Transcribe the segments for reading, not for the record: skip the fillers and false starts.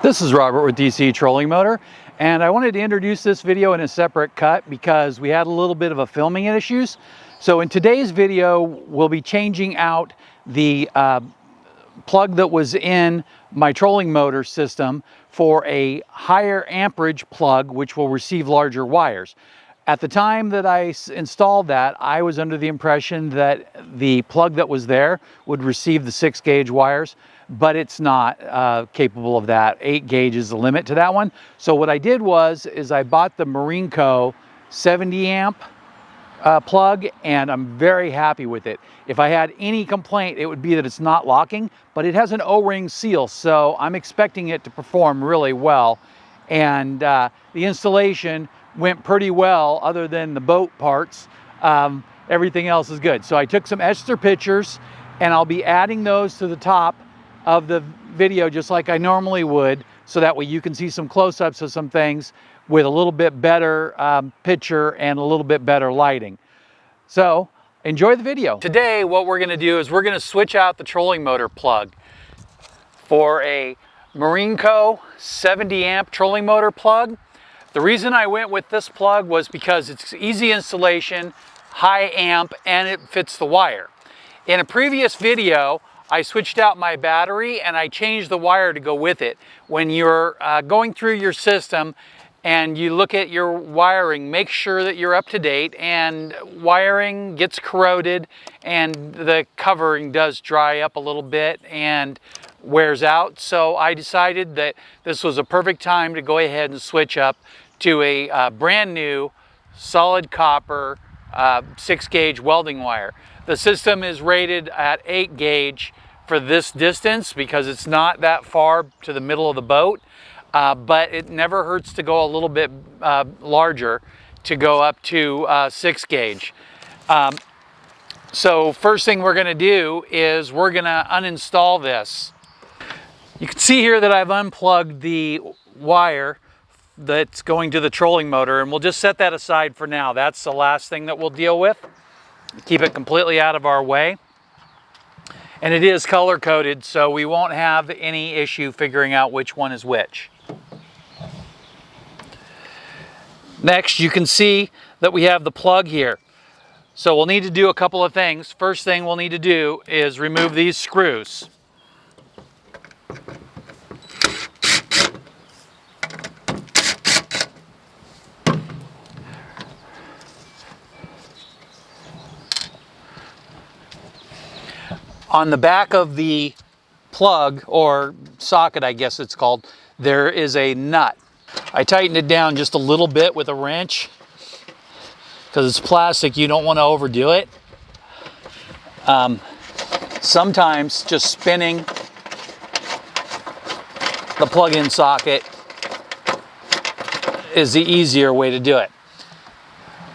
This is Robert with DC Trolling Motor, and I wanted to introduce this video in a separate cut because we had a little bit of a filming issues. So in today's video, we'll be changing out the plug that was in my trolling motor system for a higher amperage plug, which will receive larger wires. At the time that I installed that, I was under the impression that the plug that was there would receive the 6-gauge wires, but it's not capable of that. 8 gauge is the limit to that one. So what I did is I bought the Marinco 70 amp plug, and I'm very happy with it. If I had any complaint, it would be that it's not locking, but it has an O-ring seal, so I'm expecting it to perform really well. And the installation went pretty well, other than the boat parts. Everything else is good. So I took some Ester pictures, and I'll be adding those to the top of the video just like I normally would, so that way you can see some close-ups of some things with a little bit better picture and a little bit better lighting. So enjoy the video. Today what we're going to do is we're going to switch out the trolling motor plug for a Marinco 70 amp trolling motor plug. The reason I went with this plug was because it's easy installation, high amp, and it fits the wire. In a previous video, I switched out my battery and I changed the wire to go with it. When you're going through your system and you look at your wiring, make sure that you're up to date, and wiring gets corroded and the covering does dry up a little bit and wears out. So I decided that this was a perfect time to go ahead and switch up to a brand new solid copper 6-gauge welding wire. The system is rated at 8 gauge for this distance because it's not that far to the middle of the boat, but it never hurts to go a little bit larger to go up to 6 gauge. So first thing we're going to do is we're going to uninstall this. You can see here that I've unplugged the wire that's going to the trolling motor, and we'll just set that aside for now. That's the last thing that we'll deal with. Keep it completely out of our way. And it is color coded, so we won't have any issue figuring out which one is which. Next, you can see that we have the plug here. So we'll need to do a couple of things. First thing we'll need to do is remove these screws. On the back of the plug, or socket I guess it's called, there is a nut. I tightened it down just a little bit with a wrench because it's plastic, you don't want to overdo it. Sometimes just spinning the plug-in socket is the easier way to do it.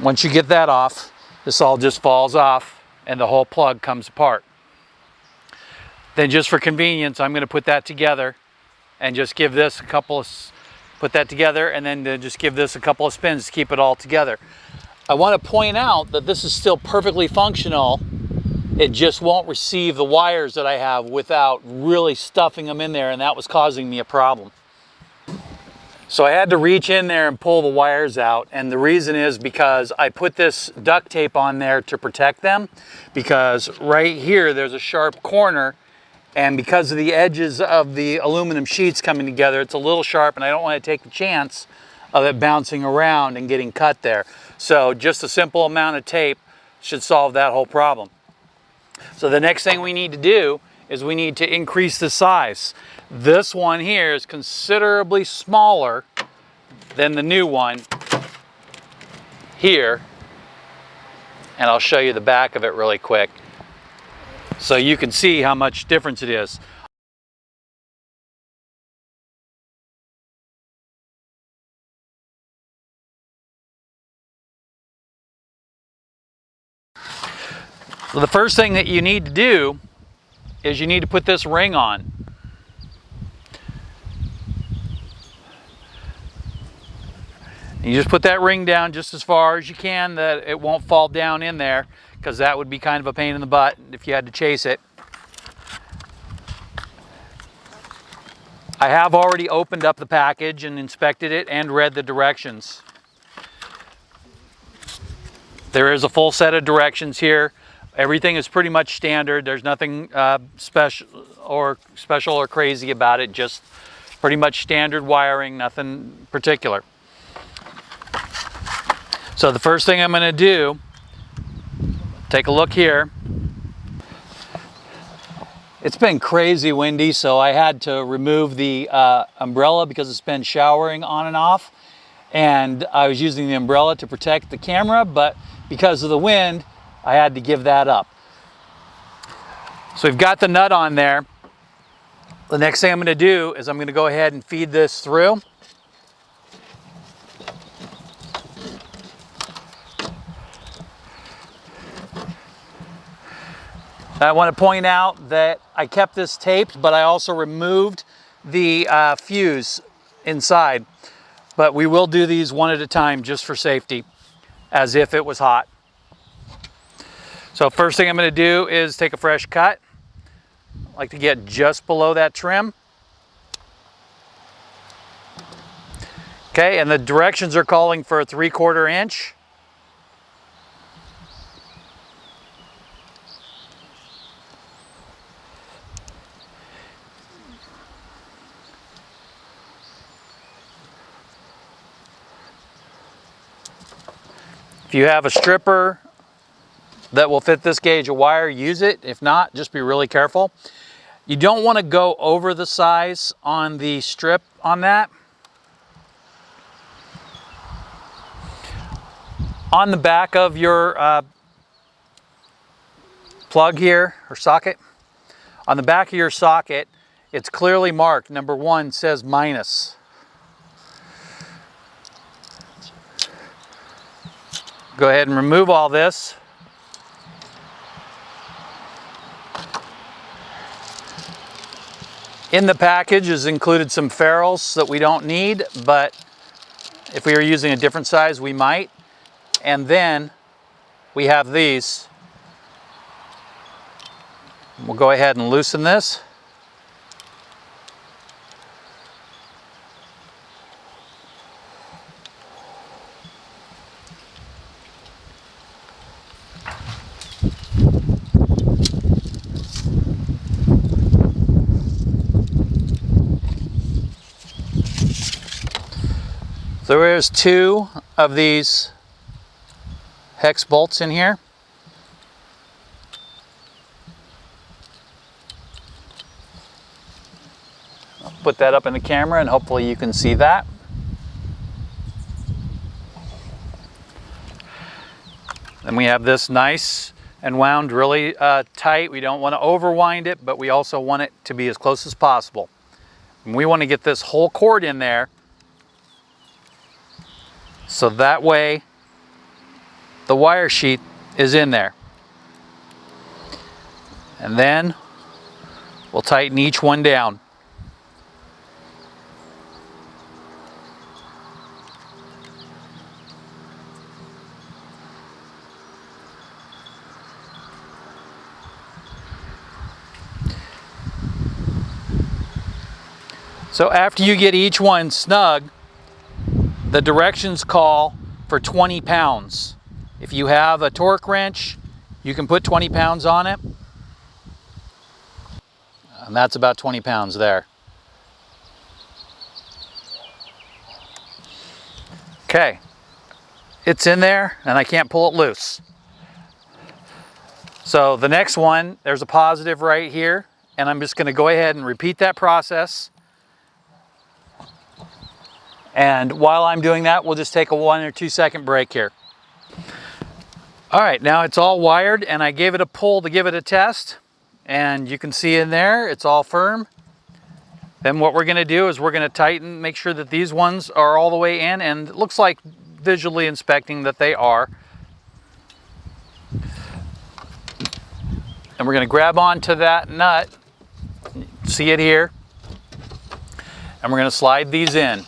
Once you get that off, this all just falls off and the whole plug comes apart. Then just for convenience, I'm going to put that together and just give this a couple of, put that together and then just give this a couple of spins to keep it all together. I want to point out that this is still perfectly functional. It just won't receive the wires that I have without really stuffing them in there, and that was causing me a problem. So I had to reach in there and pull the wires out, and the reason is because I put this duct tape on there to protect them, because right here there's a sharp corner, and because of the edges of the aluminum sheets coming together, it's a little sharp, and I don't want to take the chance of it bouncing around and getting cut there. So just a simple amount of tape should solve that whole problem. So the next thing we need to do is we need to increase the size. This one here is considerably smaller than the new one here, and I'll show you the back of it really quick so you can see how much difference it is. So the first thing that you need to do is you need to put this ring on. You just put that ring down just as far as you can that it won't fall down in there, because that would be kind of a pain in the butt if you had to chase it. I have already opened up the package and inspected it and read the directions. There is a full set of directions here. Everything is pretty much standard. There's nothing special or crazy about it. Just pretty much standard wiring, nothing particular. So the first thing I'm going to do, take a look here. It's been crazy windy, so I had to remove the umbrella because it's been showering on and off. And I was using the umbrella to protect the camera, but because of the wind, I had to give that up. So we've got the nut on there. The next thing I'm going to do is I'm going to go ahead and feed this through. I want to point out that I kept this taped, but I also removed the fuse inside. But we will do these one at a time just for safety, as if it was hot. So first thing I'm going to do is take a fresh cut. I like to get just below that trim. Okay, and the directions are calling for a 3/4 inch. If you have a stripper that will fit this gauge of wire, use it. If not, just be really careful. You don't want to go over the size on the strip on that. On the back of your plug here, or socket, on the back of your socket, it's clearly marked. Number 1 says minus. Go ahead and remove all this. In the package is included some ferrules that we don't need, but if we were using a different size, we might. And then we have these. We'll go ahead and loosen this. So there's 2 of these hex bolts in here. I'll put that up in the camera and hopefully you can see that. Then we have this nice and wound really tight. We don't want to overwind it, but we also want it to be as close as possible. And we want to get this whole cord in there, so that way the wire sheath is in there. And then we'll tighten each one down. So after you get each one snug, the directions call for 20 pounds. If you have a torque wrench, you can put 20 pounds on it. And that's about 20 pounds there. Okay, it's in there and I can't pull it loose. So the next one, there's a positive right here, and I'm just going to go ahead and repeat that process. And while I'm doing that, we'll just take a 1 or 2 second break here. All right, now it's all wired and I gave it a pull to give it a test. And you can see in there, it's all firm. Then what we're gonna do is we're gonna tighten, make sure that these ones are all the way in, and it looks like visually inspecting that they are. And we're gonna grab onto that nut, see it here, and we're gonna slide these in.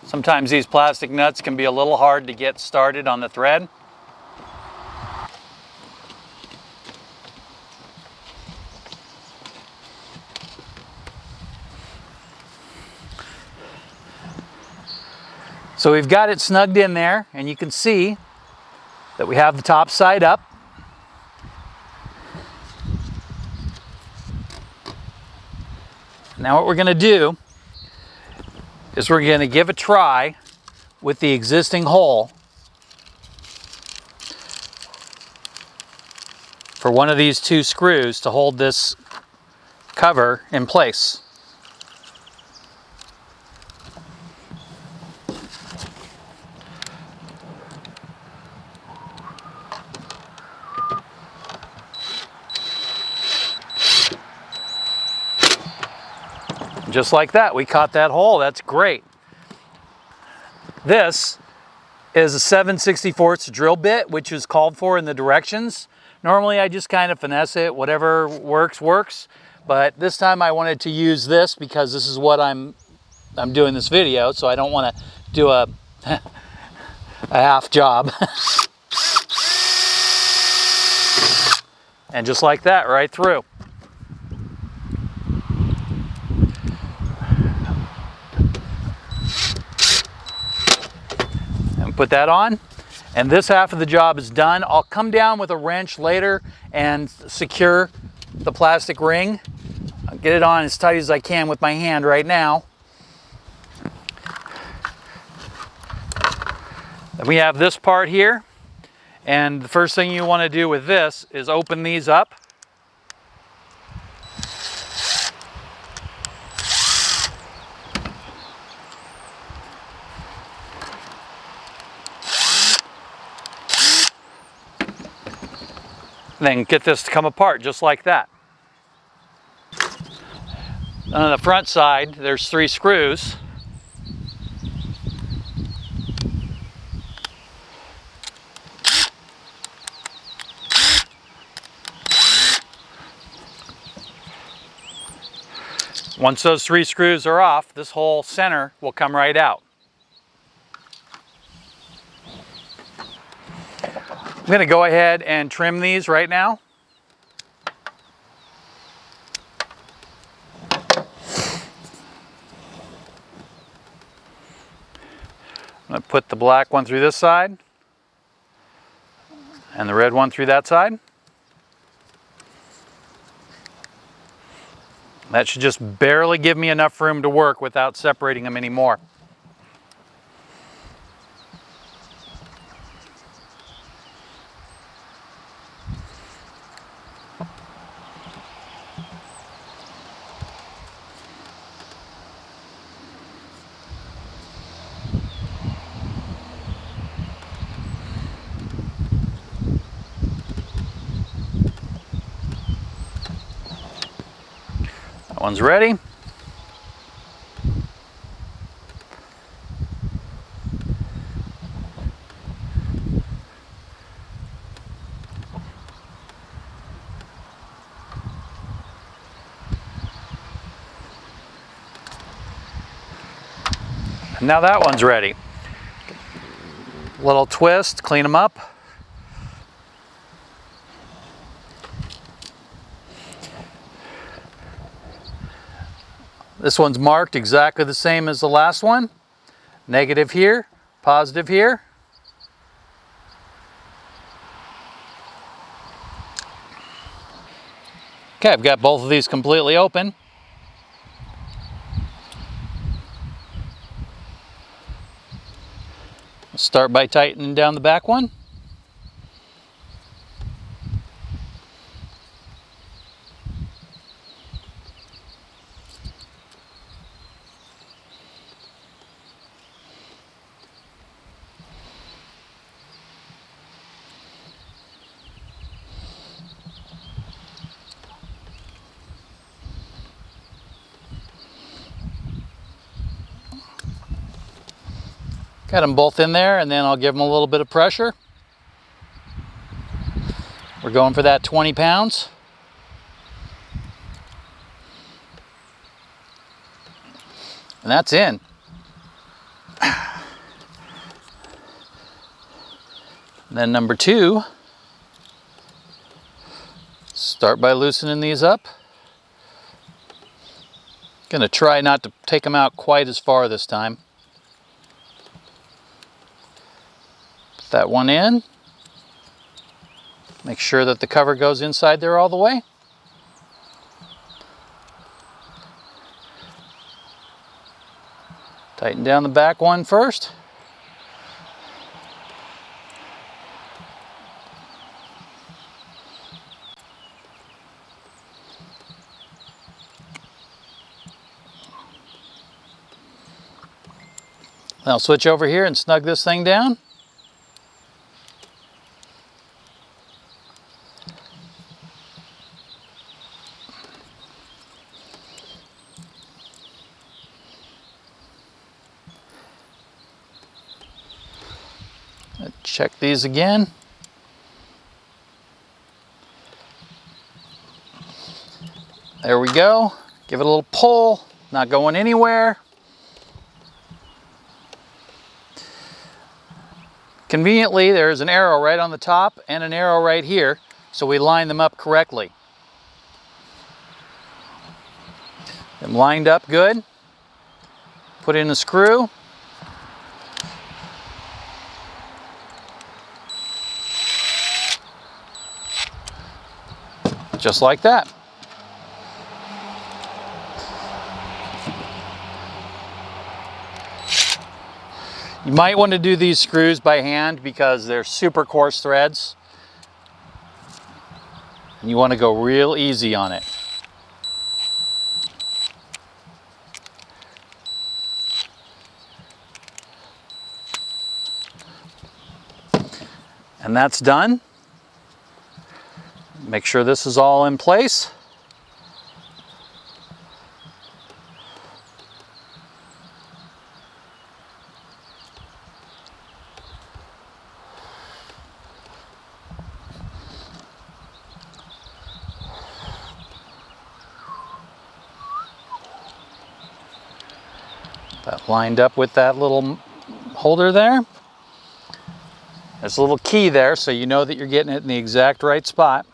Sometimes these plastic nuts can be a little hard to get started on the thread. So we've got it snugged in there, and you can see that we have the top side up. Now what we're going to do is we're going to give a try with the existing hole for one of these two screws to hold this cover in place. Just like that, we caught that hole. That's great. This is a 7/64 drill bit, which is called for in the directions. Normally I just kind of finesse it, whatever works, works. But this time I wanted to use this because this is what I'm doing this video, so I don't want to do a half job. And just like that, right through. Put that on, and this half of the job is done. I'll come down with a wrench later and secure the plastic ring. I'll get it on as tight as I can with my hand right now. Then we have this part here, and the first thing you want to do with this is open these up. Then get this to come apart just like that. On the front side, there's 3 screws. Once those 3 screws are off, this whole center will come right out. I'm going to go ahead and trim these right now. I'm going to put the black one through this side and the red one through that side. That should just barely give me enough room to work without separating them anymore. That one's ready. And now that one's ready. Little twist, clean them up. This one's marked exactly the same as the last one. Negative here, positive here. Okay, I've got both of these completely open. Let's start by tightening down the back one. Got them both in there, and then I'll give them a little bit of pressure. We're going for that 20 pounds. And that's in. And then number 2, start by loosening these up. Gonna try not to take them out quite as far this time. Put that one in. Make sure that the cover goes inside there all the way. Tighten down the back one first. Now switch over here and snug this thing down. Check these again. There we go. Give it a little pull, not going anywhere. Conveniently, there's an arrow right on the top and an arrow right here, so we line them up correctly. Them lined up good. Put in the screw. Just like that. You might want to do these screws by hand because they're super coarse threads. And you want to go real easy on it. And that's done. Make sure this is all in place. That lined up with that little holder there. There's a little key there so you know that you're getting it in the exact right spot.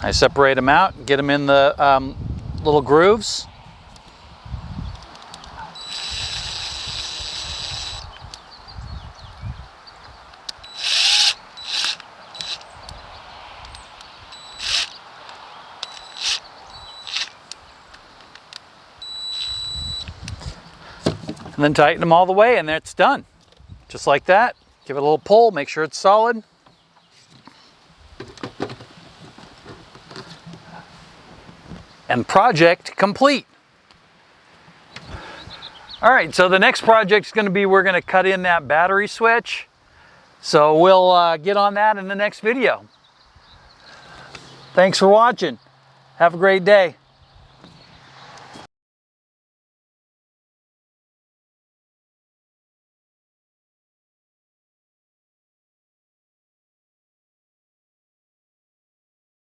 I separate them out and get them in the little grooves. And then tighten them all the way and that's done. Just like that. Give it a little pull, make sure it's solid. And project complete. All right, so the next project's gonna be we're gonna cut in that battery switch. So we'll get on that in the next video. Thanks for watching. Have a great day.